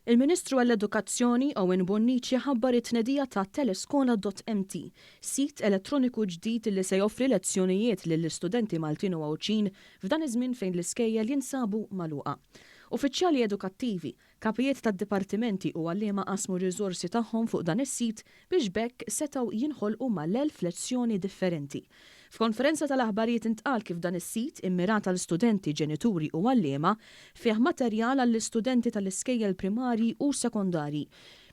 Il-Ministru għall-Edukazzjoni Owen Bonnici ħabbar it-tnedija ta' teleskola.mt, sit elettroniku ġdid li se joffri lezzjonijiet lill-istudenti Maltin u Għawċin f'dan iż-żmien fejn l-iskejjel jinsabu magħluqa. Uffiċjali edukattivi, kapijiet tad-dipartimenti u għalliema qasmu r-riżorsi tagħhom fuq dan is-sit biex bekk setgħu jinħolqu mal-1000 lezzjoni differenti. F'konferenza tal-aħbarijiet intqal kif dan is-sit immirat għal studenti, ġenituri u għalliema fih materjal għall-istudenti tal-iskejjel primarji u sekondari.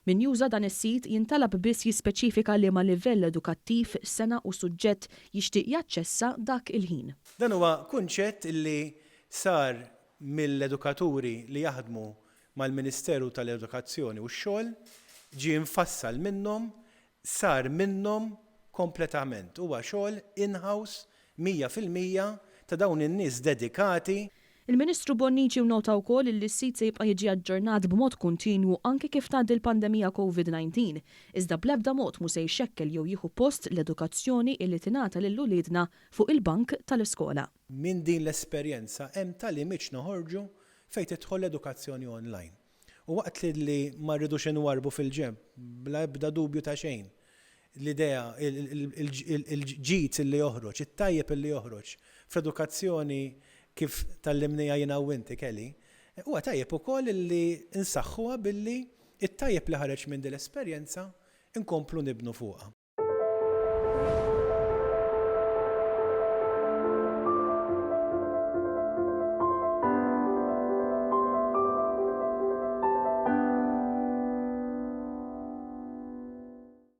Min juża dan is-sit jintalab biss jispeċifika liema livell edukattiv, sena u suġġett jixtieq jaċċessa dak il-ħin. Dan huwa kunċett li sar mill-edukaturi li jaħdmu mal-Ministeru tal-Edukazzjoni u x-xogħol ġie mfassal minnhom, sar minnhom kompletament. Huwa xogħol in-house 100% ta' dawn in-nies dedikati. Il-Ministru Bonnici nnota wkoll li s-sit se jibqa' jiġi aġġornat b'mod kontinwu anke kif tgħaddi l-pandemija COVID-19, iżda bl-ebda mod mhu se jxekkel jew jieħu post l-edukazzjoni li tingħata lil uliedna fuq il-bank tal-iskola. Min din l-esperjenza hemm tal-imiċ noħorġu fejn tidħol l-edukazzjoni online. U waqt li ma rridux inwarbu fil-ġemp bla ebda dubju ta' xejn. L-idea, il-ġid li joħroġ, it-tajjeb li joħroġ fl-edukazzjoni kif tal-limnija jina u inti kelli, huwa tajjeb ukoll li insaħħuha billi it-tajjeb li ħareġ minn din l-esperjenza inkomplu nibnu fuqha.